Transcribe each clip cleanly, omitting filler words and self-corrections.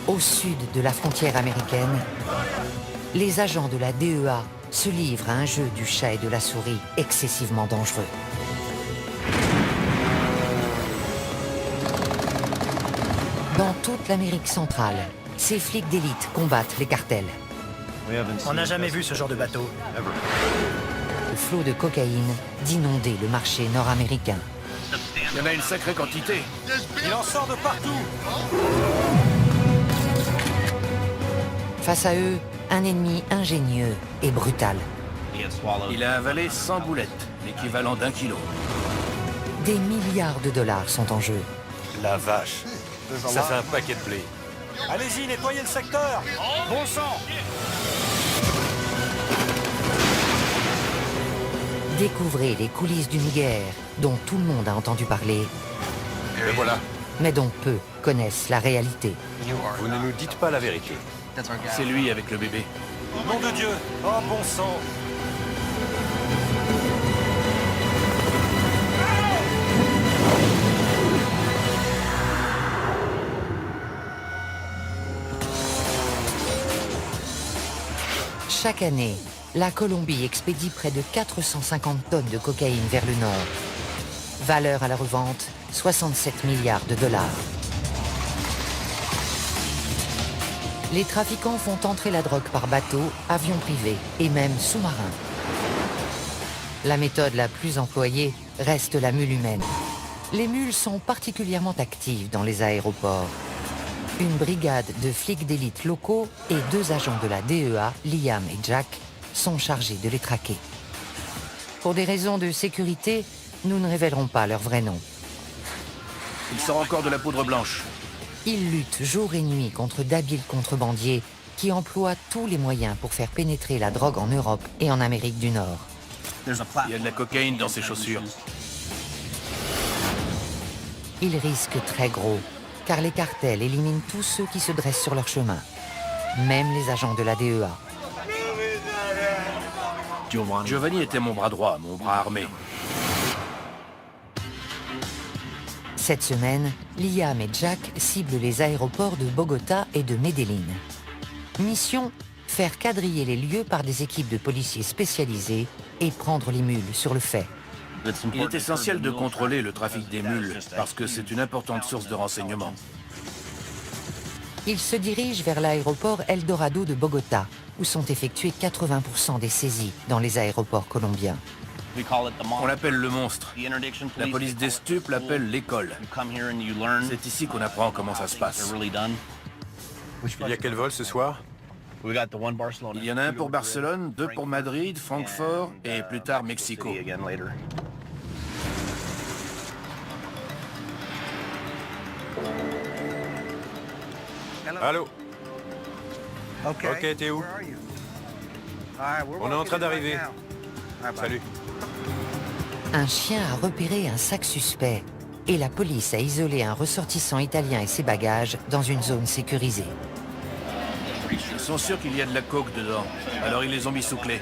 Au sud de la frontière américaine, les agents de la DEA se livrent à un jeu du chat et de la souris excessivement dangereux. Dans toute l'Amérique centrale, ces flics d'élite combattent les cartels. On n'a jamais vu ce genre de bateau. Le flot de cocaïne d'inonder le marché nord-américain. Il y en a une sacrée quantité. Il en sort de partout. Face à eux, un ennemi ingénieux et brutal. Il a avalé 100 boulettes, l'équivalent d'1 kilo. Des milliards de dollars sont en jeu. La vache. Ça fait un paquet de blé. Allez-y, nettoyez le secteur. Bon sang. Découvrez les coulisses d'une guerre dont tout le monde a entendu parler, Le voilà. mais dont peu connaissent la réalité. Vous ne nous dites pas la vérité. C'est lui avec le bébé. Nom de Dieu. Oh, bon sang. Chaque année, la Colombie expédie près de 450 tonnes de cocaïne vers le nord. Valeur à la revente, 67 milliards de dollars. Les trafiquants font entrer la drogue par bateau, avion privé et même sous-marin. La méthode la plus employée reste la mule humaine. Les mules sont particulièrement actives dans les aéroports. Une brigade de flics d'élite locaux et 2 agents de la DEA, Liam et Jack, sont chargés de les traquer. Pour des raisons de sécurité, nous ne révélerons pas leur vrai nom. Il sort encore de la poudre blanche. Ils luttent jour et nuit contre d'habiles contrebandiers qui emploient tous les moyens pour faire pénétrer la drogue en Europe et en Amérique du Nord. Il y a de la cocaïne dans ses chaussures. Ils risquent très gros, car les cartels éliminent tous ceux qui se dressent sur leur chemin, même les agents de la DEA. Giovanni était mon bras droit, mon bras armé. Cette semaine, Liam et Jack ciblent les aéroports de Bogota et de Medellín. Mission, faire quadriller les lieux par des équipes de policiers spécialisés et prendre les mules sur le fait. Il est essentiel de contrôler le trafic des mules, parce que c'est une importante source de renseignement. Ils se dirigent vers l'aéroport Eldorado de Bogota, où sont effectuées 80% des saisies dans les aéroports colombiens. On l'appelle le monstre. La police des stupes l'appelle l'école. C'est ici qu'on apprend comment ça se passe. Il y a quel vol ce soir? Il y en a un pour Barcelone, 2 pour Madrid, Francfort et plus tard Mexico. Allô? Ok, t'es où? On est en train d'arriver. Salut. Un chien a repéré un sac suspect et la police a isolé un ressortissant italien et ses bagages dans une zone sécurisée. Ils sont sûrs qu'il y a de la coke dedans, alors ils les ont mis sous clé.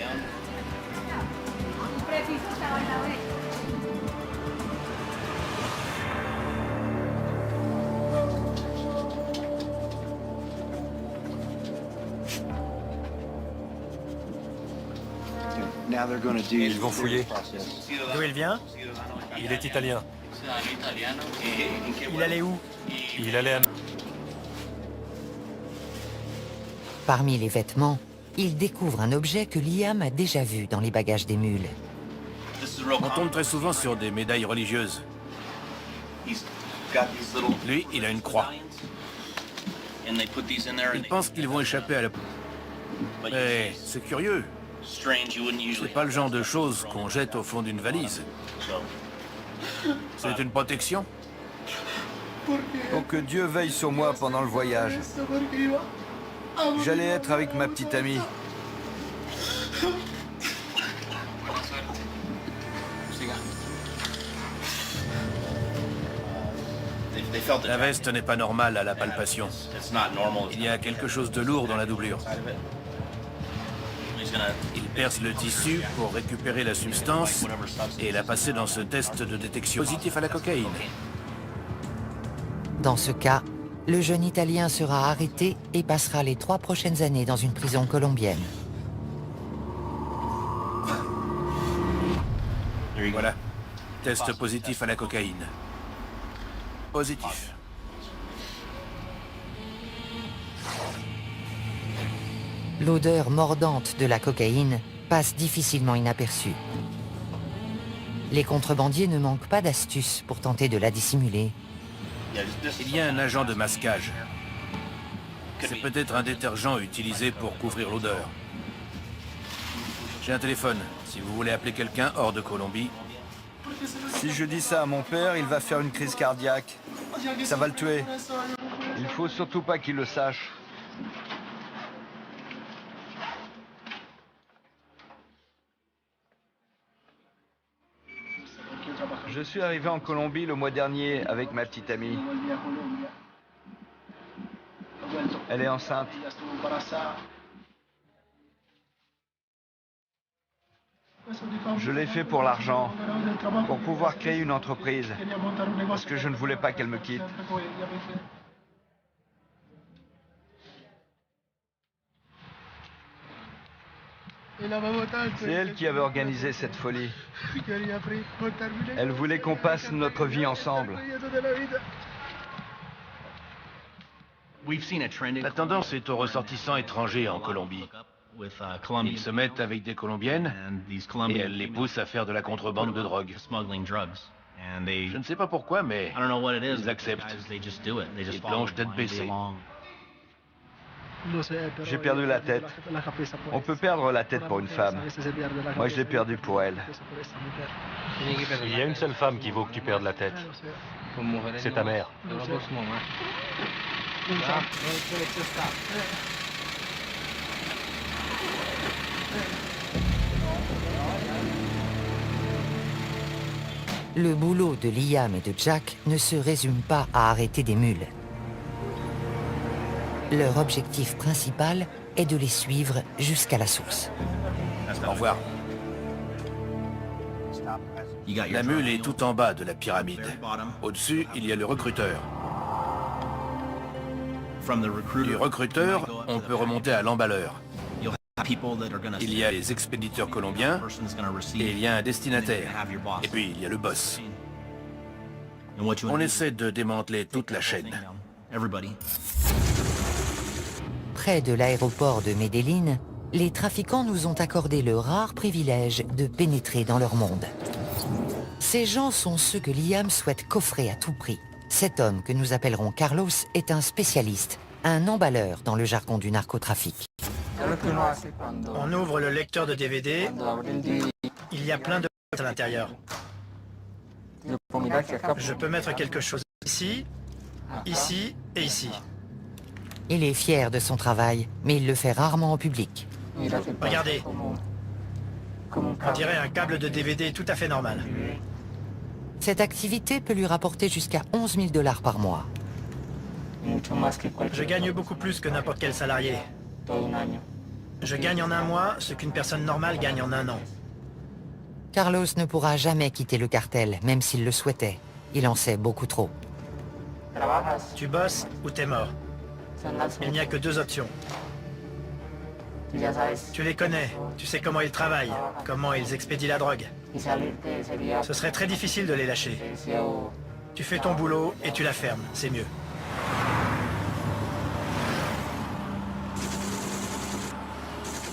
Ils vont fouiller. D'où il vient? Il est italien. Il allait où? Il allait à... Parmi les vêtements, ils découvrent un objet que Liam a déjà vu dans les bagages des mules. On tombe très souvent sur des médailles religieuses. Lui, il a une croix. Il pense qu'ils vont échapper à la... Mais c'est curieux. C'est pas le genre de choses qu'on jette au fond d'une valise. C'est une protection? Pour que Dieu veille sur moi pendant le voyage. J'allais être avec ma petite amie. La veste n'est pas normale à la palpation. Il y a quelque chose de lourd dans la doublure. Il perce le tissu pour récupérer la substance et la passer dans ce test de détection positif à la cocaïne. Dans ce cas, Le jeune Italien sera arrêté et passera les 3 prochaines années dans une prison colombienne. Voilà. Test positif à la cocaïne. Positif. L'odeur mordante de la cocaïne passe difficilement inaperçue. Les contrebandiers ne manquent pas d'astuces pour tenter de la dissimuler. Il y a un agent de masquage. C'est peut-être un détergent utilisé pour couvrir l'odeur. J'ai un téléphone. Si vous voulez appeler quelqu'un hors de Colombie, Si je dis ça à mon père, il va faire une crise cardiaque. Ça va le tuer. Il faut surtout pas qu'il le sache. Je suis arrivé en Colombie le mois dernier avec ma petite amie. Elle est enceinte. Je l'ai fait pour l'argent, pour pouvoir créer une entreprise, parce que je ne voulais pas qu'elle me quitte. C'est elle qui avait organisé cette folie. Elle voulait qu'on passe notre vie ensemble. la tendance est aux ressortissants étrangers en Colombie. Ils se mettent avec des Colombiennes et elles les poussent à faire de la contrebande de drogue. Je ne sais pas pourquoi, mais ils acceptent. Ils plongent tête baissée. J'ai perdu la tête. On peut perdre la tête pour une femme. Moi, je l'ai perdue pour elle. Il y a une seule femme qui vaut que tu perdes la tête. C'est ta mère. Le boulot de Liam et de Jack ne se résume pas à arrêter des mules. Leur objectif principal est de les suivre jusqu'à la source. Au revoir. La mule est tout en bas de la pyramide. Au-dessus, il y a le recruteur. Du recruteur, on peut remonter à l'emballeur. Il y a les expéditeurs colombiens et il y a un destinataire. Et puis il y a le boss. On essaie de démanteler toute la chaîne. Près de l'aéroport de Medellín, les trafiquants nous ont accordé le rare privilège de pénétrer dans leur monde. Ces gens sont ceux que Liam souhaite coffrer à tout prix. Cet homme, que nous appellerons Carlos, est un spécialiste, un emballeur dans le jargon du narcotrafic. On ouvre le lecteur de DVD, il y a plein de à l'intérieur. Je peux mettre quelque chose ici, ici et ici. Il est fier de son travail, mais il le fait rarement en public. Regardez. On dirait un câble de DVD tout à fait normal. Cette activité peut lui rapporter jusqu'à 11 000 $ par mois. Je gagne beaucoup plus que n'importe quel salarié. Je gagne en un mois ce qu'une personne normale gagne en un an. Carlos ne pourra jamais quitter le cartel, même s'il le souhaitait. Il en sait beaucoup trop. Tu bosses ou t'es mort. Il n'y a que 2 options. Tu les connais, tu sais comment ils travaillent, comment ils expédient la drogue. Ce serait très difficile de les lâcher. Tu fais ton boulot et tu la fermes, c'est mieux.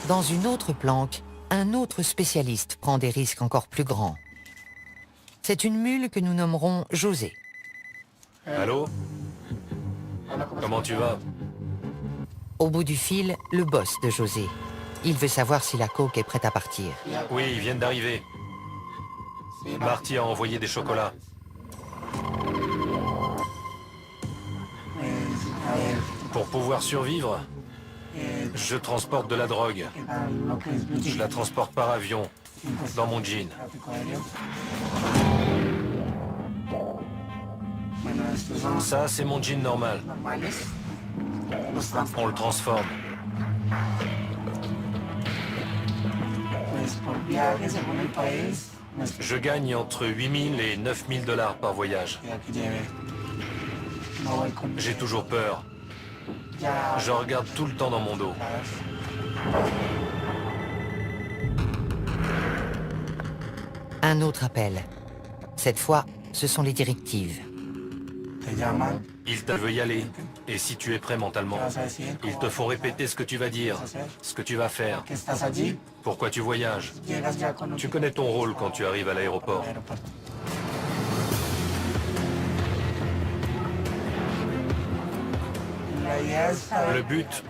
Dans une autre planque, un autre spécialiste prend des risques encore plus grands. C'est une mule que nous nommerons José. Allô? Comment tu vas? Au bout du fil, le boss de José. Il veut savoir si la coke est prête à partir. Oui, ils viennent d'arriver. Marty a envoyé des chocolats. Pour pouvoir survivre, je transporte de la drogue. Je la transporte par avion, dans mon jean. Ça, c'est mon jean normal. On le transforme. Je gagne entre 8 000 et 9 000 $ par voyage. J'ai toujours peur. Je regarde tout le temps dans mon dos. Un autre appel. Cette fois, ce sont les directives. Ils te veulent y aller. Et si tu es prêt mentalement, ils te font répéter ce que tu vas dire, ce que tu vas faire, pourquoi tu voyages. Tu connais ton rôle quand tu arrives à l'aéroport. Le but,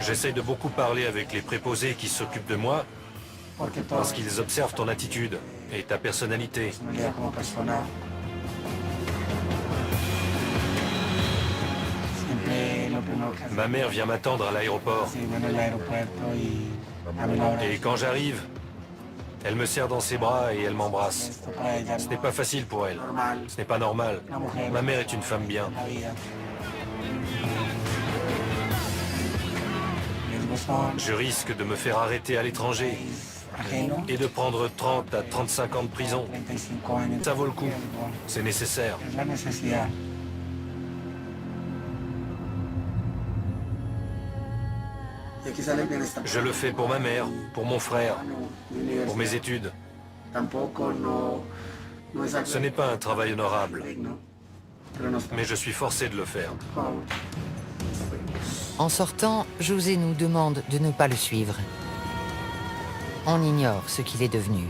j'essaye de beaucoup parler avec les préposés qui s'occupent de moi, parce qu'ils observent ton attitude et ta personnalité. Ma mère vient m'attendre à l'aéroport. Et quand j'arrive, elle me serre dans ses bras et elle m'embrasse. Ce n'est pas facile pour elle. Ce n'est pas normal. Ma mère est une femme bien. Je risque de me faire arrêter à l'étranger et de prendre 30 à 35 ans de prison. Ça vaut le coup. C'est nécessaire. Je le fais pour ma mère, pour mon frère, pour mes études. Ce n'est pas un travail honorable, mais je suis forcé de le faire. En sortant, José nous demande de ne pas le suivre. On ignore ce qu'il est devenu.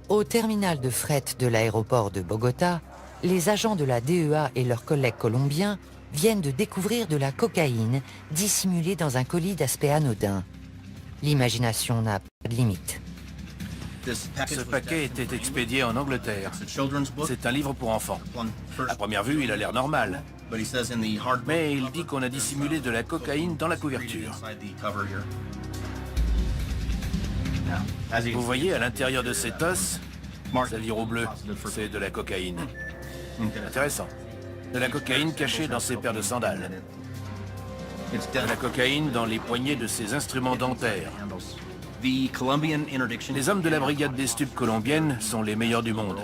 Au terminal de fret de l'aéroport de Bogota, les agents de la DEA et leurs collègues colombiens viennent de découvrir de la cocaïne dissimulée dans un colis d'aspect anodin. L'imagination n'a pas de limite. Ce paquet était expédié en Angleterre. C'est un livre pour enfants. À première vue, il a l'air normal. Mais il dit qu'on a dissimulé de la cocaïne dans la couverture. Vous voyez, à l'intérieur de cet os, ça lire au bleu, c'est de la cocaïne. Intéressant. De la cocaïne cachée dans ses paires de sandales. De la cocaïne dans les poignées de ses instruments dentaires. Les hommes de la brigade des stupes colombienne sont les meilleurs du monde.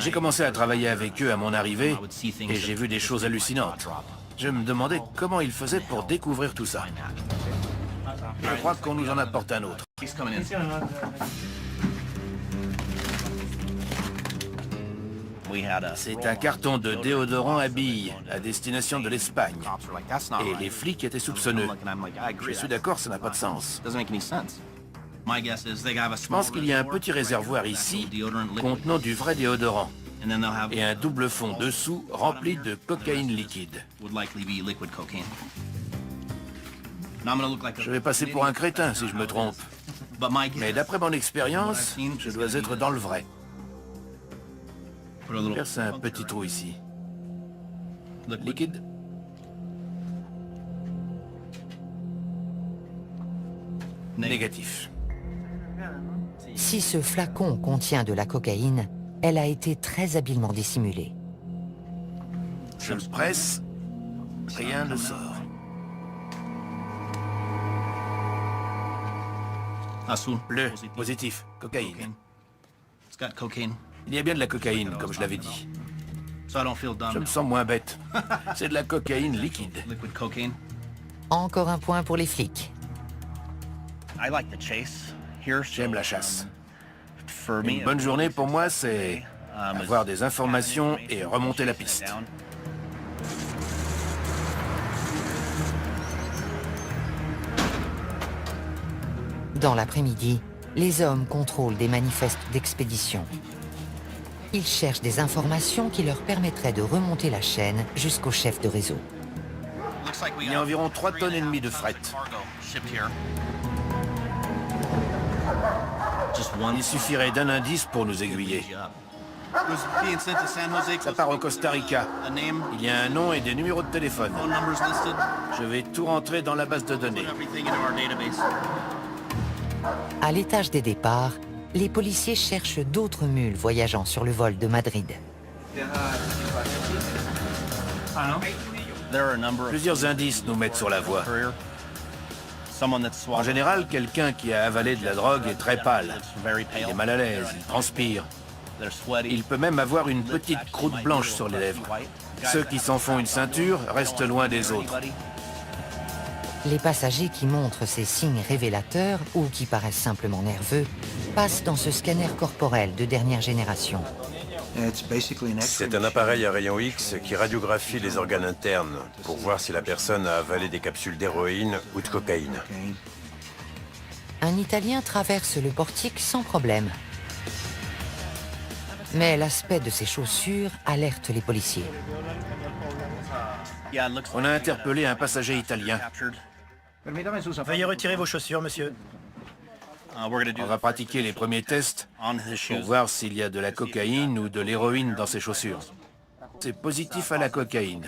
J'ai commencé à travailler avec eux à mon arrivée et j'ai vu des choses hallucinantes. Je me demandais comment ils faisaient pour découvrir tout ça. Je crois qu'on nous en apporte un autre. C'est un carton de déodorant à billes à destination de l'Espagne. Et les flics étaient soupçonneux. Je suis d'accord, ça n'a pas de sens. Je pense qu'il y a un petit réservoir ici contenant du vrai déodorant et un double fond dessous rempli de cocaïne liquide. Je vais passer pour un crétin si je me trompe. Mais d'après mon expérience, je dois être dans le vrai. Perce un petit trou ici. Liquide. Négatif. Si ce flacon contient de la cocaïne, elle a été très habilement dissimulée. Je le presse, rien ne sort. Bleu, positif, cocaïne. Il y a bien de la cocaïne, comme je l'avais dit. Je me sens moins bête. C'est de la cocaïne liquide. Encore un point pour les flics. J'aime la chasse. Une bonne journée pour moi, c'est avoir des informations et remonter la piste. Dans l'après-midi, les hommes contrôlent des manifestes d'expédition. Ils cherchent des informations qui leur permettraient de remonter la chaîne jusqu'au chef de réseau. Il y a environ 3,5 tonnes de fret. Il suffirait d'un indice pour nous aiguiller. Ça part au Costa Rica. Il y a un nom et des numéros de téléphone. Je vais tout rentrer dans la base de données. À l'étage des départs, les policiers cherchent d'autres mules voyageant sur le vol de Madrid. Plusieurs indices nous mettent sur la voie. En général, quelqu'un qui a avalé de la drogue est très pâle. Il est mal à l'aise, il transpire. Il peut même avoir une petite croûte blanche sur les lèvres. Ceux qui s'en font une ceinture restent loin des autres. Les passagers qui montrent ces signes révélateurs ou qui paraissent simplement nerveux passent dans ce scanner corporel de dernière génération. C'est un appareil à rayons X qui radiographie les organes internes pour voir si la personne a avalé des capsules d'héroïne ou de cocaïne. Un Italien traverse le portique sans problème. Mais l'aspect de ses chaussures alerte les policiers. On a interpellé un passager italien. Veuillez retirer vos chaussures, monsieur. On va pratiquer les premiers tests pour voir s'il y a de la cocaïne ou de l'héroïne dans ses chaussures. C'est positif à la cocaïne.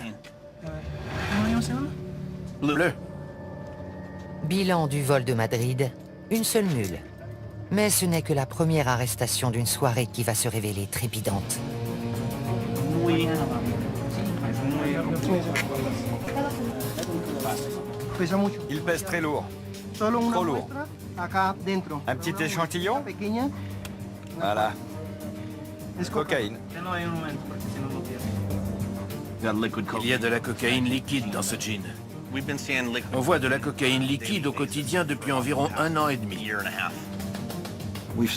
Bleu. Bilan du vol de Madrid, une seule mule. Mais ce n'est que la première arrestation d'une soirée qui va se révéler trépidante. Il pèse très lourd. Trop lourd. Un petit échantillon? Voilà. Cocaïne. Il y a de la cocaïne liquide dans ce jean. On voit de la cocaïne liquide au quotidien depuis environ 1 an et demi.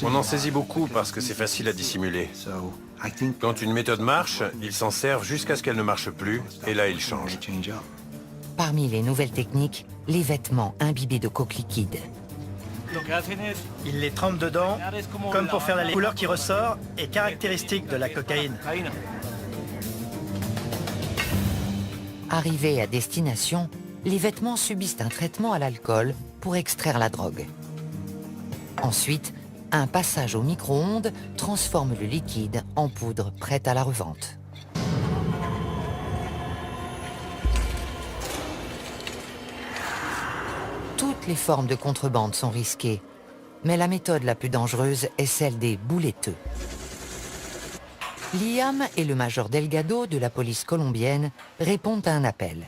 On en saisit beaucoup parce que c'est facile à dissimuler. Quand une méthode marche, ils s'en servent jusqu'à ce qu'elle ne marche plus, et là ils changent. Parmi les nouvelles techniques, les vêtements imbibés de coke liquide. Il les trempe dedans, comme pour faire la couleur qui ressort est caractéristique de la cocaïne. Arrivés à destination, les vêtements subissent un traitement à l'alcool pour extraire la drogue. Ensuite, un passage au micro-ondes transforme le liquide en poudre prête à la revente. Toutes les formes de contrebande sont risquées, mais la méthode la plus dangereuse est celle des bouletteux. Liam et le major Delgado de la police colombienne répondent à un appel.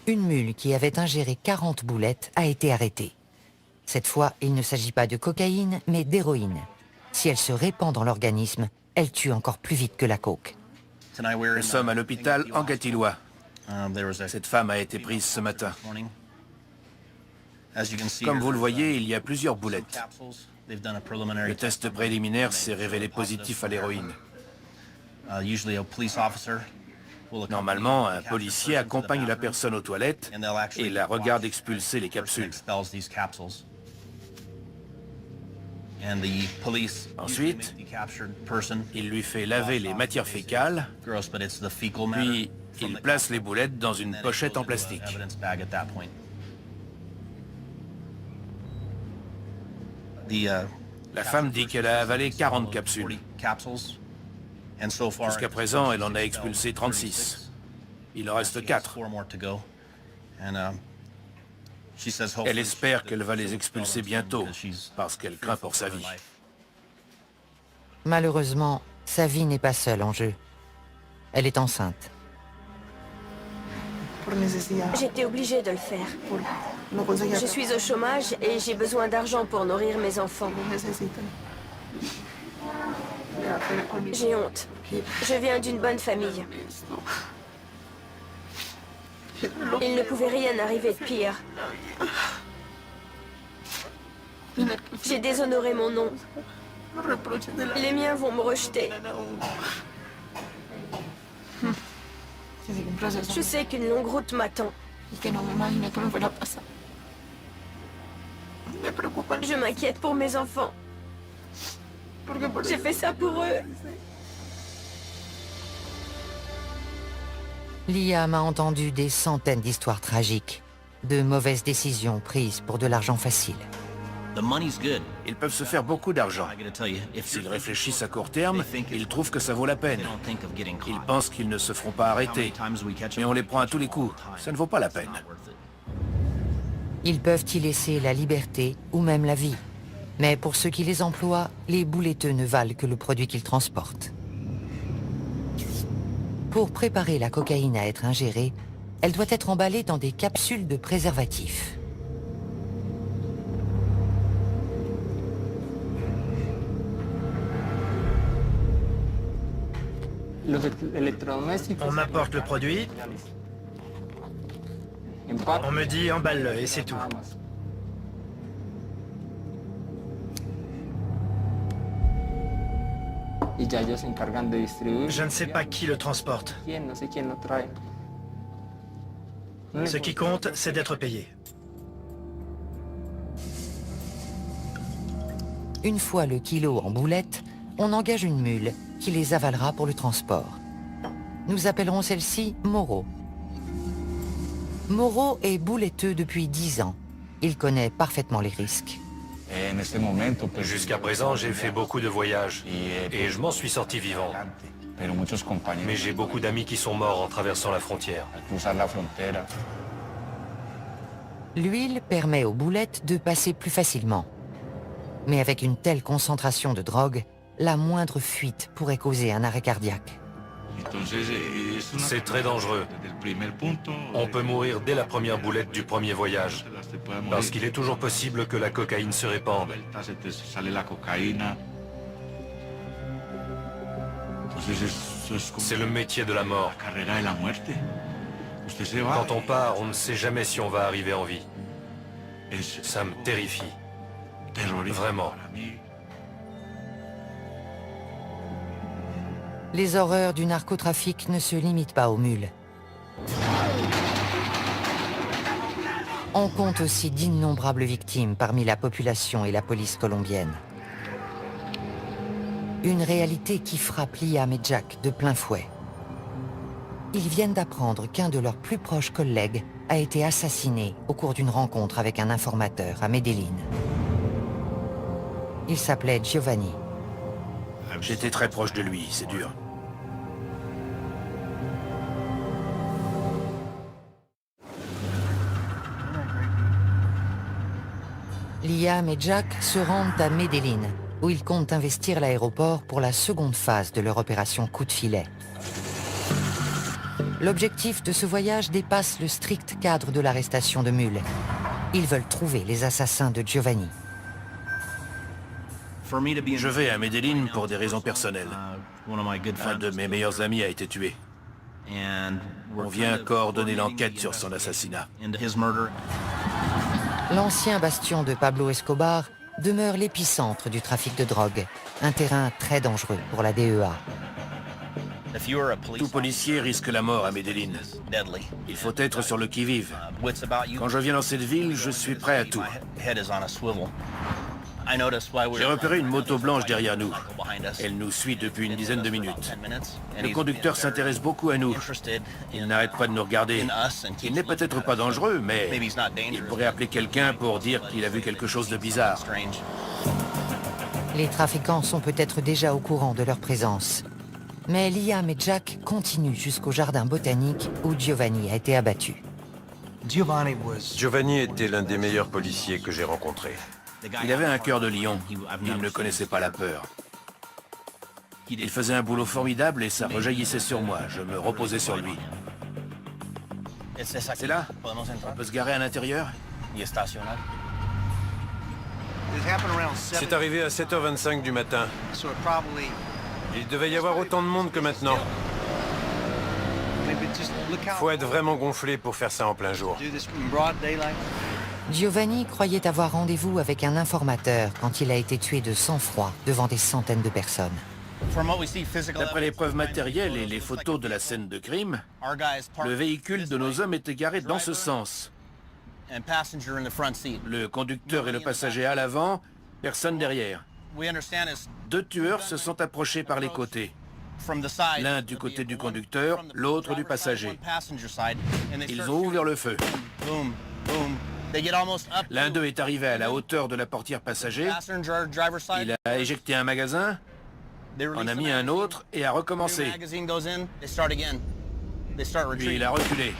Une mule qui avait ingéré 40 boulettes a été arrêtée. Cette fois, il ne s'agit pas de cocaïne, mais d'héroïne. Si elle se répand dans l'organisme, elle tue encore plus vite que la coke. Nous sommes à l'hôpital Anguattiloa. Cette femme a été prise ce matin. Comme vous le voyez, il y a plusieurs boulettes. Le test préliminaire s'est révélé positif à l'héroïne. Normalement, un policier accompagne la personne aux toilettes et la regarde expulser les capsules. Ensuite, il lui fait laver les matières fécales, puis il place les boulettes dans une pochette en plastique. La femme dit qu'elle a avalé 40 capsules. Jusqu'à présent, elle en a expulsé 36. Il en reste 4. Elle espère qu'elle va les expulser bientôt, parce qu'elle craint pour sa vie. Malheureusement, sa vie n'est pas seule en jeu. Elle est enceinte. J'étais obligée de le faire. Je suis au chômage et j'ai besoin d'argent pour nourrir mes enfants. J'ai honte. Je viens d'une bonne famille. Il ne pouvait rien arriver de pire. J'ai déshonoré mon nom. Les miens vont me rejeter. Je sais qu'une longue route m'attend. Je m'inquiète pour mes enfants. J'ai fait ça pour eux. Liam a entendu des centaines d'histoires tragiques, de mauvaises décisions prises pour de l'argent facile. Ils peuvent se faire beaucoup d'argent. S'ils réfléchissent à court terme, ils trouvent que ça vaut la peine. Ils pensent qu'ils ne se feront pas arrêter. Mais on les prend à tous les coups. Ça ne vaut pas la peine. Ils peuvent y laisser la liberté ou même la vie. Mais pour ceux qui les emploient, les bouletteux ne valent que le produit qu'ils transportent. Pour préparer la cocaïne à être ingérée, elle doit être emballée dans des capsules de préservatifs. On m'apporte le produit, on me dit emballe-le et c'est tout. Je ne sais pas qui le transporte. Ce qui compte, c'est d'être payé. Une fois le kilo en boulettes, on engage une mule qui les avalera pour le transport. Nous appellerons celle-ci Moreau. Moreau est bouletteux depuis 10 ans. Il connaît parfaitement les risques. Jusqu'à présent, j'ai fait beaucoup de voyages et je m'en suis sorti vivant. Mais j'ai beaucoup d'amis qui sont morts en traversant la frontière. L'huile permet aux boulettes de passer plus facilement. Mais avec une telle concentration de drogue, la moindre fuite pourrait causer un arrêt cardiaque. C'est très dangereux. On peut mourir dès la première boulette du premier voyage, parce qu'il est toujours possible que la cocaïne se répande. C'est le métier de la mort. Quand on part, on ne sait jamais si on va arriver en vie. Ça me terrifie. Vraiment. Les horreurs du narcotrafic ne se limitent pas aux mules. On compte aussi d'innombrables victimes parmi la population et la police colombienne. Une réalité qui frappe Liam et Jack de plein fouet. Ils viennent d'apprendre qu'un de leurs plus proches collègues a été assassiné au cours d'une rencontre avec un informateur à Medellín. Il s'appelait Giovanni. J'étais très proche de lui, c'est dur. Liam et Jack se rendent à Medellín, où ils comptent investir l'aéroport pour la seconde phase de leur opération coup de filet. L'objectif de ce voyage dépasse le strict cadre de l'arrestation de mules. Ils veulent trouver les assassins de Giovanni. Je vais à Medellín pour des raisons personnelles. Un de mes meilleurs amis a été tué. On vient coordonner l'enquête sur son assassinat. L'ancien bastion de Pablo Escobar demeure l'épicentre du trafic de drogue, un terrain très dangereux pour la DEA. Tout policier risque la mort à Medellín. Il faut être sur le qui-vive. Quand je viens dans cette ville, je suis prêt à tout. J'ai repéré une moto blanche derrière nous. Elle nous suit depuis une dizaine de minutes. Le conducteur s'intéresse beaucoup à nous. Il n'arrête pas de nous regarder. Il n'est peut-être pas dangereux, mais il pourrait appeler quelqu'un pour dire qu'il a vu quelque chose de bizarre. Les trafiquants sont peut-être déjà au courant de leur présence. Mais Liam et Jack continuent jusqu'au jardin botanique où Giovanni a été abattu. Giovanni était l'un des meilleurs policiers que j'ai rencontrés. Il avait un cœur de lion. Il ne connaissait pas la peur. Il faisait un boulot formidable et ça rejaillissait sur moi. Je me reposais sur lui. C'est là? On peut se garer à l'intérieur? C'est arrivé à 7h25 du matin. Il devait y avoir autant de monde que maintenant. Faut être vraiment gonflé pour faire ça en plein jour. Giovanni croyait avoir rendez-vous avec un informateur quand il a été tué de sang-froid devant des centaines de personnes. D'après les preuves matérielles et les photos de la scène de crime, le véhicule de nos hommes était garé dans ce sens. Le conducteur et le passager à l'avant, personne derrière. 2 tueurs se sont approchés par les côtés. L'un du côté du conducteur, l'autre du passager. Ils ont ouvert le feu. L'un d'eux est arrivé à la hauteur de la portière passager. Il a éjecté un magasin, en a mis un autre et a recommencé. Puis il a reculé.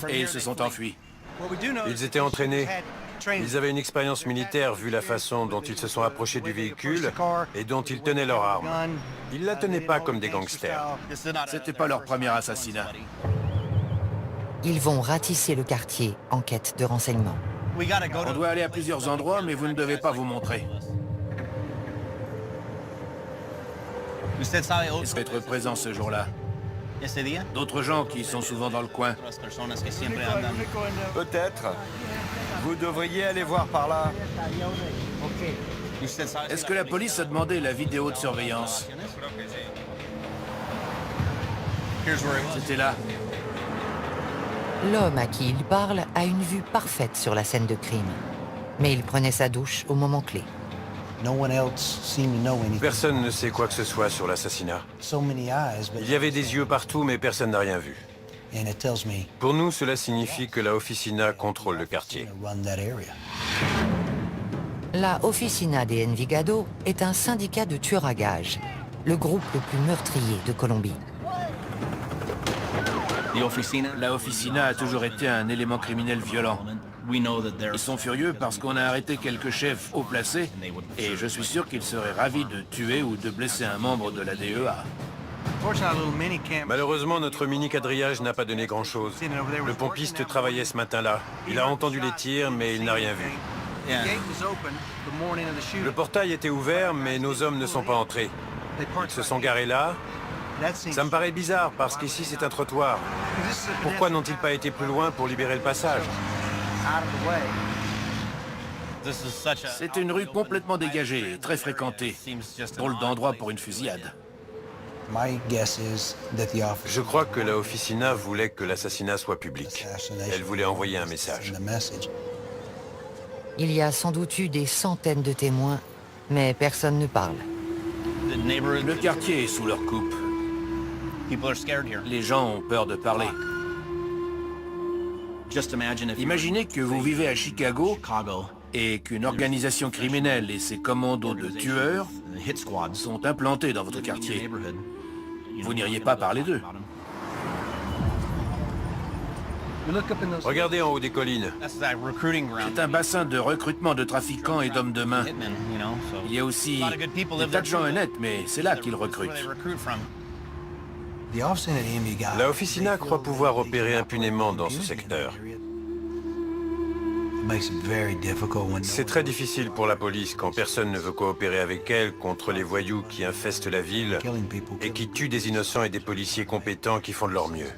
Et ils se sont enfuis. Ils étaient entraînés. Ils avaient une expérience militaire vu la façon dont ils se sont approchés du véhicule et dont ils tenaient leur arme. Ils la tenaient pas comme des gangsters. C'était pas leur premier assassinat. Ils vont ratisser le quartier en quête de renseignements. On doit aller à plusieurs endroits, mais vous ne devez pas vous montrer. Est-ce être présent ce jour-là? D'autres gens qui sont souvent dans le coin. Peut-être. Vous devriez aller voir par là. Est-ce que la police a demandé la vidéo de surveillance? C'était là. L'homme à qui il parle a une vue parfaite sur la scène de crime. Mais il prenait sa douche au moment clé. Personne ne sait quoi que ce soit sur l'assassinat. Il y avait des yeux partout, mais personne n'a rien vu. Pour nous, cela signifie que la Oficina contrôle le quartier. La Oficina de Envigado est un syndicat de tueurs à gages, le groupe le plus meurtrier de Colombie. La Oficina a toujours été un élément criminel violent. Ils sont furieux parce qu'on a arrêté quelques chefs haut placés et je suis sûr qu'ils seraient ravis de tuer ou de blesser un membre de la DEA. Malheureusement, notre mini-quadrillage n'a pas donné grand-chose. Le pompiste travaillait ce matin-là. Il a entendu les tirs, mais il n'a rien vu. Le portail était ouvert, mais nos hommes ne sont pas entrés. Ils se sont garés là. Ça me paraît bizarre, parce qu'ici c'est un trottoir. Pourquoi n'ont-ils pas été plus loin pour libérer le passage? C'est une rue complètement dégagée et très fréquentée. Drôle d'endroit pour une fusillade. Je crois que la Oficina voulait que l'assassinat soit public. Elle voulait envoyer un message. Il y a sans doute eu des centaines de témoins, mais personne ne parle. Le quartier est sous leur coupe. Les gens ont peur de parler. Imaginez que vous vivez à Chicago et qu'une organisation criminelle et ses commandos de tueurs sont implantés dans votre quartier. Vous n'iriez pas parler d'eux. Regardez en haut des collines. C'est un bassin de recrutement de trafiquants et d'hommes de main. Il y a aussi des tas de gens honnêtes, mais c'est là qu'ils recrutent. La Oficina croit pouvoir opérer impunément dans ce secteur. C'est très difficile pour la police quand personne ne veut coopérer avec elle contre les voyous qui infestent la ville et qui tuent des innocents et des policiers compétents qui font de leur mieux.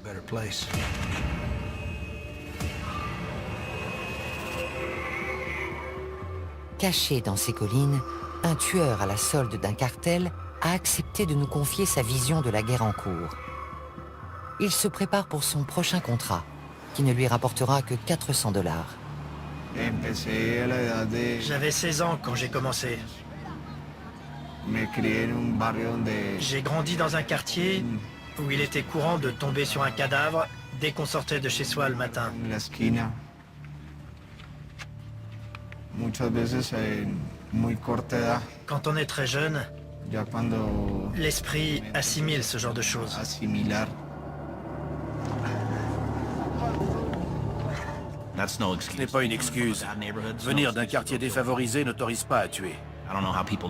Caché dans ces collines, un tueur à la solde d'un cartel a accepté de nous confier sa vision de la guerre en cours. Il se prépare pour son prochain contrat, qui ne lui rapportera que 400 $. J'avais 16 ans quand j'ai commencé. J'ai grandi dans un quartier où il était courant de tomber sur un cadavre dès qu'on sortait de chez soi le matin. Quand on est très jeune, l'esprit assimile ce genre de choses. Ce n'est pas une excuse. Venir d'un quartier défavorisé n'autorise pas à tuer.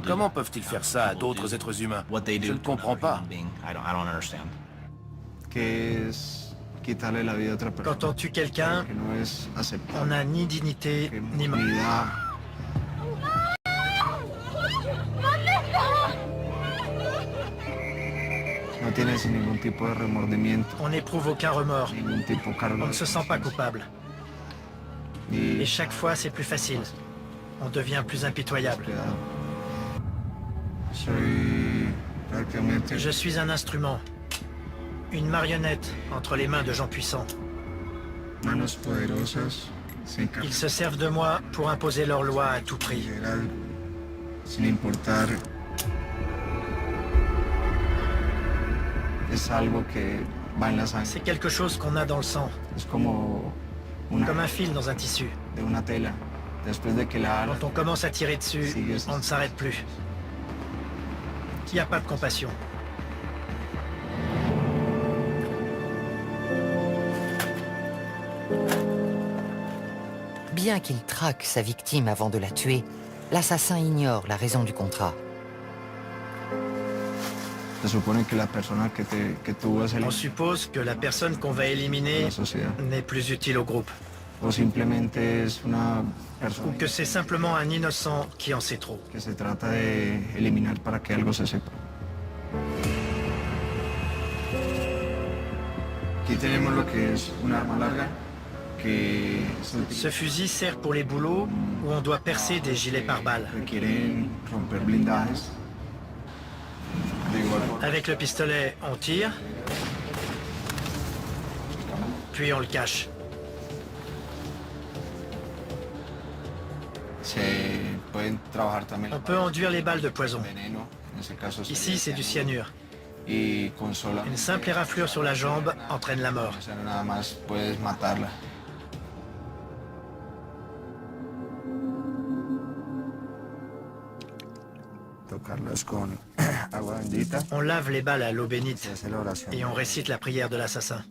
Comment peuvent-ils faire ça à d'autres êtres humains? Je ne comprends pas. Quand on tue quelqu'un, on n'a ni dignité ni mort. On n'éprouve aucun remords. On ne se sent pas coupable. Et chaque fois, c'est plus facile. On devient plus impitoyable. Je suis un instrument. Une marionnette entre les mains de gens puissants. Ils se servent de moi pour imposer leurs lois à tout prix. C'est quelque chose qu'on a dans le sang. Comme un fil dans un tissu. Quand on commence à tirer dessus, on ne s'arrête plus. Il n'y a pas de compassion. Bien qu'il traque sa victime avant de la tuer, l'assassin ignore la raison du contrat. On suppose que la personne qu'on va éliminer n'est plus utile au groupe. Ou que c'est simplement un innocent qui en sait trop. Ce fusil sert pour les boulots où on doit percer des gilets pare-balles. Avec le pistolet, on tire, puis on le cache. On peut enduire les balles de poison. Ici, c'est du cyanure. Une simple éraflure sur la jambe entraîne la mort. On lave les balles à l'eau bénite et on récite la prière de l'assassin.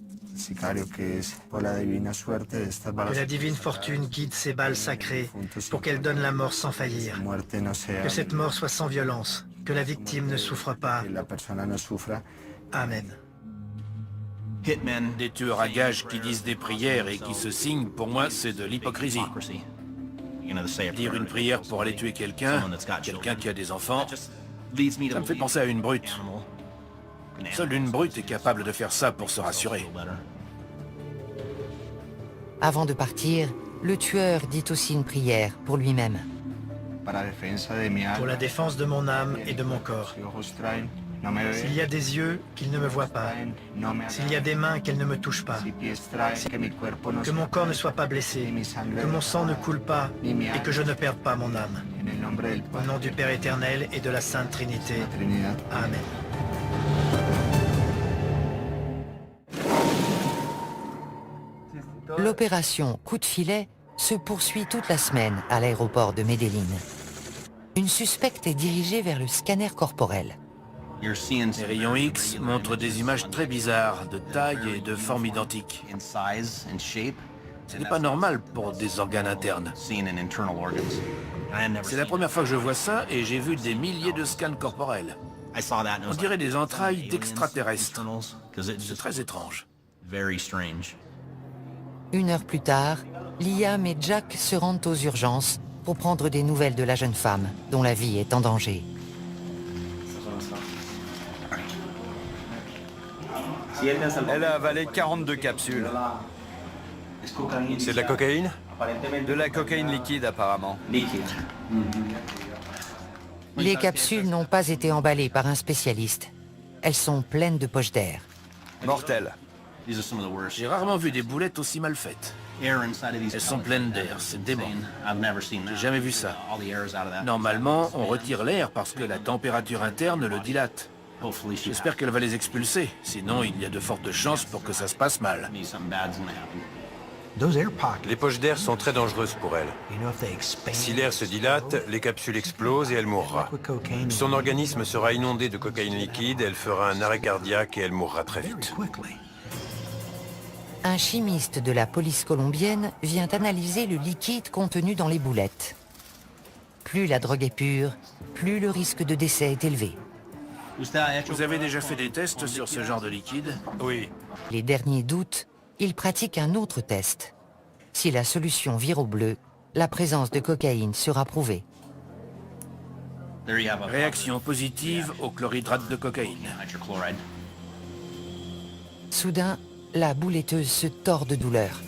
Que la divine fortune guide ces balles sacrées pour qu'elles donnent la mort sans faillir. Que cette mort soit sans violence, que la victime ne souffre pas. Amen. Des tueurs à gages qui disent des prières et qui se signent, pour moi, c'est de l'hypocrisie. Dire une prière pour aller tuer quelqu'un qui a des enfants, ça me fait penser à une brute. Seule une brute est capable de faire ça pour se rassurer. Avant de partir, le tueur dit aussi une prière pour lui-même. Pour la défense de mon âme et de mon corps. S'il y a des yeux, qu'ils ne me voient pas. S'il y a des mains, qu'elles ne me touchent pas. Que mon corps ne soit pas blessé. Que mon sang ne coule pas et que je ne perde pas mon âme. Au nom du Père éternel et de la Sainte Trinité. Amen. L'opération Coup de filet se poursuit toute la semaine à l'aéroport de Medellín. Une suspecte est dirigée vers le scanner corporel. Les rayons X montrent des images très bizarres, de taille et de forme identiques. Ce n'est pas normal pour des organes internes. C'est la première fois que je vois ça et j'ai vu des milliers de scans corporels. On dirait des entrailles d'extraterrestres. C'est très étrange. Une heure plus tard, Liam et Jack se rendent aux urgences pour prendre des nouvelles de la jeune femme, dont la vie est en danger. Elle a avalé 42 capsules. C'est de la cocaïne? De la cocaïne liquide, apparemment. Les capsules n'ont pas été emballées par un spécialiste. Elles sont pleines de poches d'air. Mortel. J'ai rarement vu des boulettes aussi mal faites. Elles sont pleines d'air, c'est dément. J'ai jamais vu ça. Normalement, on retire l'air parce que la température interne le dilate. J'espère qu'elle va les expulser, sinon il y a de fortes chances pour que ça se passe mal. Les poches d'air sont très dangereuses pour elle. Si l'air se dilate, les capsules explosent et elle mourra. Son organisme sera inondé de cocaïne liquide, elle fera un arrêt cardiaque et elle mourra très vite. Un chimiste de la police colombienne vient analyser le liquide contenu dans les boulettes. Plus la drogue est pure, plus le risque de décès est élevé. Vous avez déjà fait des tests sur ce genre de liquide? Oui. Les derniers doutent, il pratique un autre test. Si la solution vire au bleu, la présence de cocaïne sera prouvée. Réaction positive au chlorhydrate de cocaïne. Soudain, la bouletteuse se tord de douleur.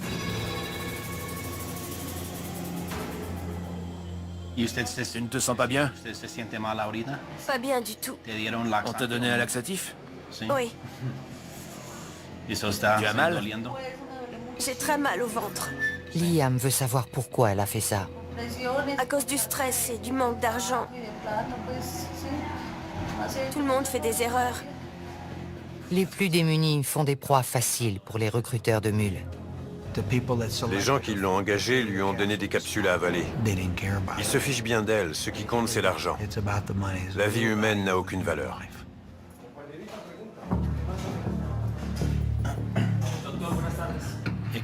Tu ne te sens pas bien? Pas bien du tout. On t'a donné un laxatif? Oui, Tu as mal? j'ai très mal au ventre. Liam veut savoir pourquoi elle a fait ça. À cause du stress et du manque d'argent. Tout le monde fait des erreurs. Les plus démunis font des proies faciles pour les recruteurs de mules. Les gens qui l'ont engagée lui ont donné des capsules à avaler. Ils se fichent bien d'elle, ce qui compte c'est l'argent. La vie humaine n'a aucune valeur.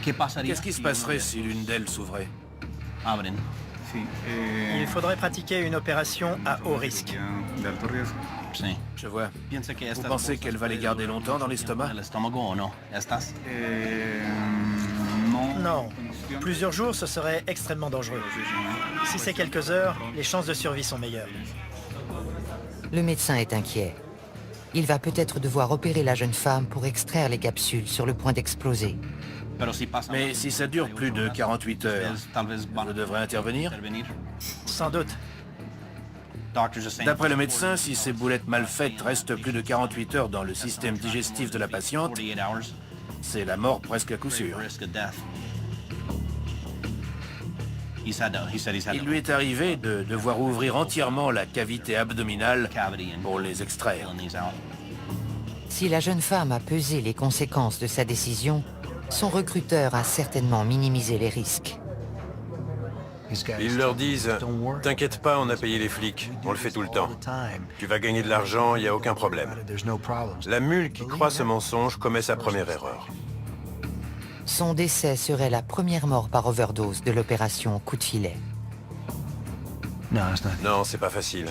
Qu'est-ce qui se passerait si l'une d'elles s'ouvrait? Il faudrait pratiquer une opération à haut risque. Je vois. Vous pensez qu'elle va les garder longtemps dans l'estomac? Non. Plusieurs jours, ce serait extrêmement dangereux. Si c'est quelques heures, les chances de survie sont meilleures. Le médecin est inquiet. Il va peut-être devoir opérer la jeune femme pour extraire les capsules sur le point d'exploser. Mais si ça dure plus de 48 heures, je devrais intervenir? Sans doute. D'après le médecin, si ces boulettes mal faites restent plus de 48 heures dans le système digestif de la patiente, c'est la mort presque à coup sûr. Il lui est arrivé de devoir ouvrir entièrement la cavité abdominale pour les extraire. Si la jeune femme a pesé les conséquences de sa décision, son recruteur a certainement minimisé les risques. Ils leur disent « T'inquiète pas, on a payé les flics, on le fait tout le temps. Tu vas gagner de l'argent, il n'y a aucun problème. » La mule qui croit ce mensonge commet sa première erreur. Son décès serait la première mort par overdose de l'opération Coup de filet. Non, c'est pas facile.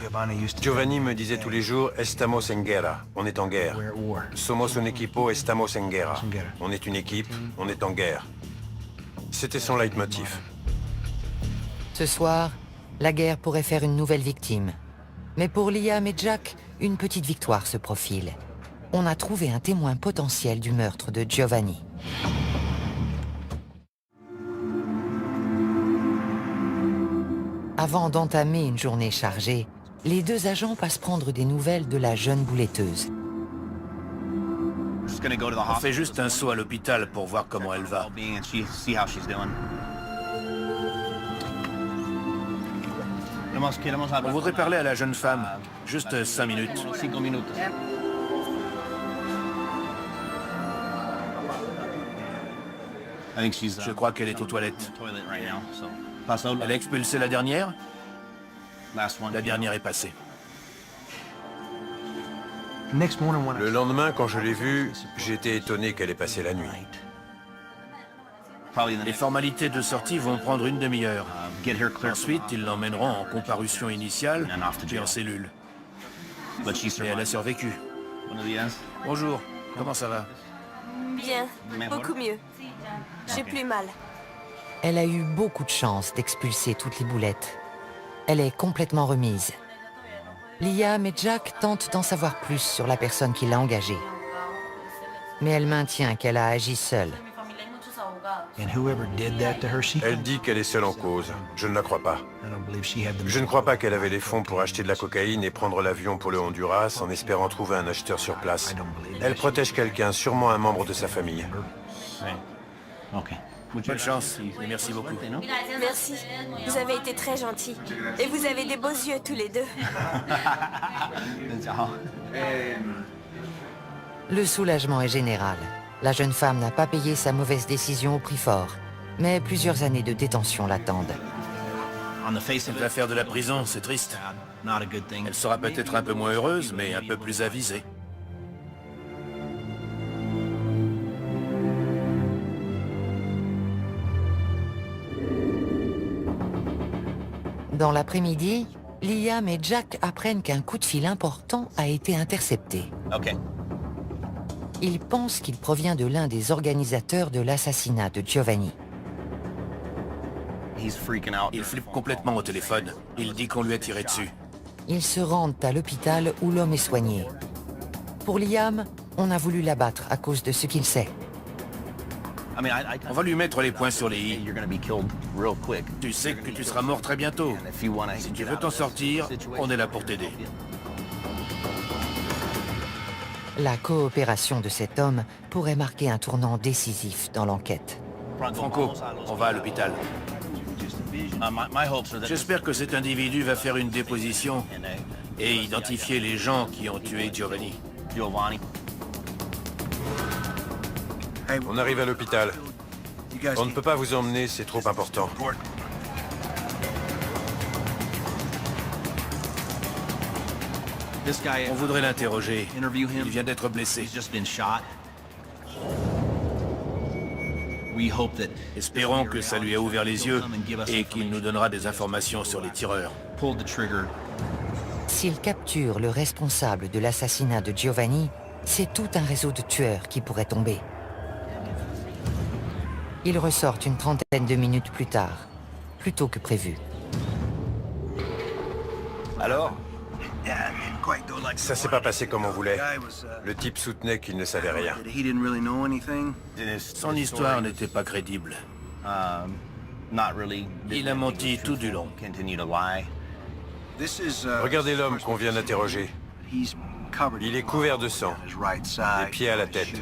Giovanni me disait tous les jours « Estamos en guerra », on est en guerre. « Somos un equipo, estamos en guerra ». On est une équipe, on est en guerre. C'était son leitmotiv. Ce soir, la guerre pourrait faire une nouvelle victime. Mais pour Liam et Jack, une petite victoire se profile. On a trouvé un témoin potentiel du meurtre de Giovanni. Avant d'entamer une journée chargée, les deux agents passent prendre des nouvelles de la jeune bouletteuse. On fait juste un saut à l'hôpital pour voir comment elle va. On voudrait parler à la jeune femme. Juste 5 minutes. Je crois qu'elle est aux toilettes. Elle a expulsé la dernière? La dernière est passée. Le lendemain, quand je l'ai vue, j'ai été étonné qu'elle ait passé la nuit. Les formalités de sortie vont prendre une demi-heure. Ensuite, ils l'emmèneront en comparution initiale, puis en cellule. Mais elle a survécu. Bonjour, comment ça va? Bien, beaucoup mieux. J'ai plus mal. Elle a eu beaucoup de chance d'expulser toutes les boulettes. Elle est complètement remise. Liam et Jack tentent d'en savoir plus sur la personne qui l'a engagée. Mais elle maintient qu'elle a agi seule. Elle dit qu'elle est seule en cause. Je ne la crois pas. Je ne crois pas qu'elle avait les fonds pour acheter de la cocaïne et prendre l'avion pour le Honduras en espérant trouver un acheteur sur place. Elle protège quelqu'un, sûrement un membre de sa famille. Bonne chance et merci beaucoup. Merci. Vous avez été très gentils. Et vous avez des beaux yeux tous les deux. Le soulagement est général. La jeune femme n'a pas payé sa mauvaise décision au prix fort, mais plusieurs années de détention l'attendent. Elle va faire de la prison, c'est triste. Elle sera peut-être un peu moins heureuse, mais un peu plus avisée. Dans l'après-midi, Liam et Jack apprennent qu'un coup de fil important a été intercepté. Ils pensent qu'il provient de l'un des organisateurs de l'assassinat de Giovanni. Il flippe complètement au téléphone. Il dit qu'on lui a tiré dessus. Ils se rendent à l'hôpital où l'homme est soigné. Pour Liam, on a voulu l'abattre à cause de ce qu'il sait. On va lui mettre les points sur les i. Tu sais que tu seras mort très bientôt. Si tu veux t'en sortir, on est là pour t'aider. La coopération de cet homme pourrait marquer un tournant décisif dans l'enquête. Franco, on va à l'hôpital. J'espère que cet individu va faire une déposition et identifier les gens qui ont tué Giovanni. On arrive à l'hôpital. On ne peut pas vous emmener, c'est trop important. On voudrait l'interroger. Il vient d'être blessé. Espérons que ça lui a ouvert les yeux et qu'il nous donnera des informations sur les tireurs. S'il capture le responsable de l'assassinat de Giovanni, c'est tout un réseau de tueurs qui pourrait tomber. Ils ressortent une trentaine de minutes plus tard, plus tôt que prévu. Alors? Ça s'est pas passé comme on voulait. Le type soutenait qu'il ne savait rien. Son histoire n'était pas crédible. Il a menti tout du long. Regardez l'homme qu'on vient d'interroger. Il est couvert de sang, des pieds à la tête.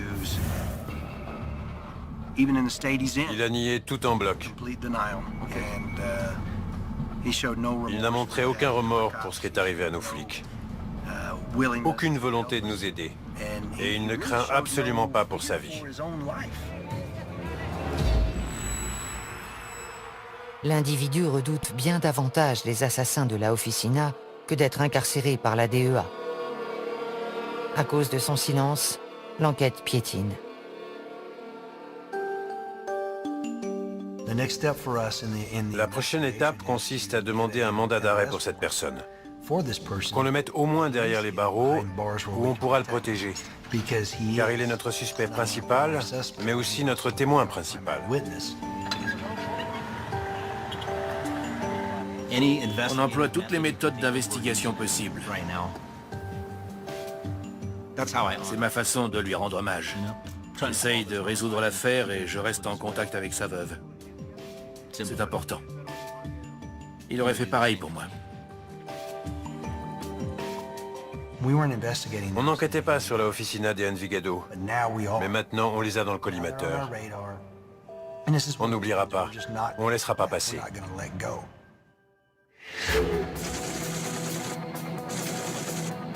Il a nié tout en bloc. Il n'a montré aucun remords pour ce qui est arrivé à nos flics. Aucune volonté de nous aider. Et il ne craint absolument pas pour sa vie. L'individu redoute bien davantage les assassins de la Officina que d'être incarcéré par la DEA. À cause de son silence, l'enquête piétine. La prochaine étape consiste à demander un mandat d'arrêt pour cette personne. Qu'on le mette au moins derrière les barreaux, où on pourra le protéger. Car il est notre suspect principal, mais aussi notre témoin principal. On emploie toutes les méthodes d'investigation possibles. C'est ma façon de lui rendre hommage. J'essaye de résoudre l'affaire et je reste en contact avec sa veuve. C'est important. Il aurait fait pareil pour moi. On n'enquêtait pas sur la Officina de Envigado, mais maintenant on les a dans le collimateur. On n'oubliera pas, on ne laissera pas passer.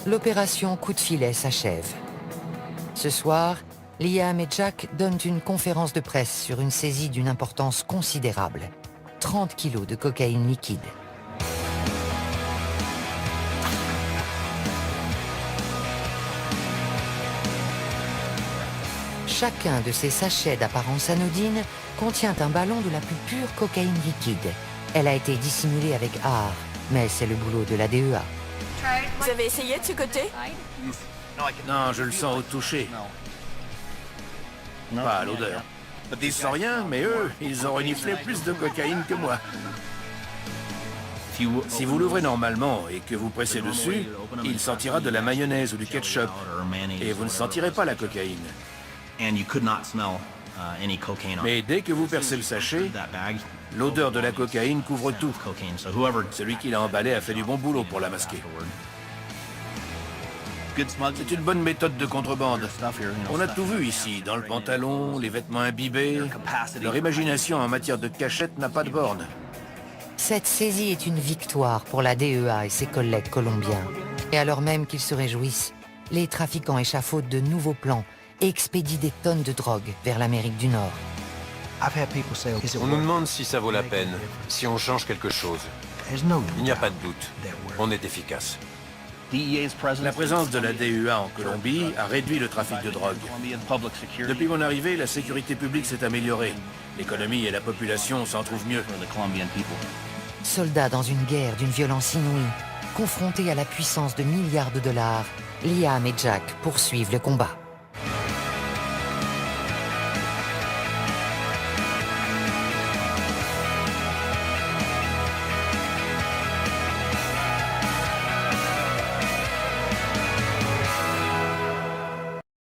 L'opération Coup de filet s'achève. Ce soir, Liam et Jack donnent une conférence de presse sur une saisie d'une importance considérable. 30 kilos de cocaïne liquide. Chacun de ces sachets d'apparence anodine contient un ballon de la plus pure cocaïne liquide. Elle a été dissimulée avec art, mais c'est le boulot de la DEA. Vous avez essayé de ce côté? Non, je le sens au toucher. Pas à l'odeur. Ils sentent rien, mais eux, ils ont reniflé plus de cocaïne que moi. Si vous l'ouvrez normalement et que vous pressez dessus, il sentira de la mayonnaise ou du ketchup. Et vous ne sentirez pas la cocaïne. Mais dès que vous percez le sachet, l'odeur de la cocaïne couvre tout. Celui qui l'a emballé a fait du bon boulot pour la masquer. C'est une bonne méthode de contrebande. On a tout vu ici, dans le pantalon, les vêtements imbibés. Leur imagination en matière de cachette n'a pas de borne. Cette saisie est une victoire pour la DEA et ses collègues colombiens. Et alors même qu'ils se réjouissent, les trafiquants échafaudent de nouveaux plans et expédient des tonnes de drogue vers l'Amérique du Nord. On nous demande si ça vaut la peine, si on change quelque chose. Il n'y a pas de doute, on est efficace. La présence de la DEA en Colombie a réduit le trafic de drogue. Depuis mon arrivée, la sécurité publique s'est améliorée. L'économie et la population s'en trouvent mieux. Soldats dans une guerre d'une violence inouïe, confrontés à la puissance de milliards de dollars, Liam et Jack poursuivent le combat.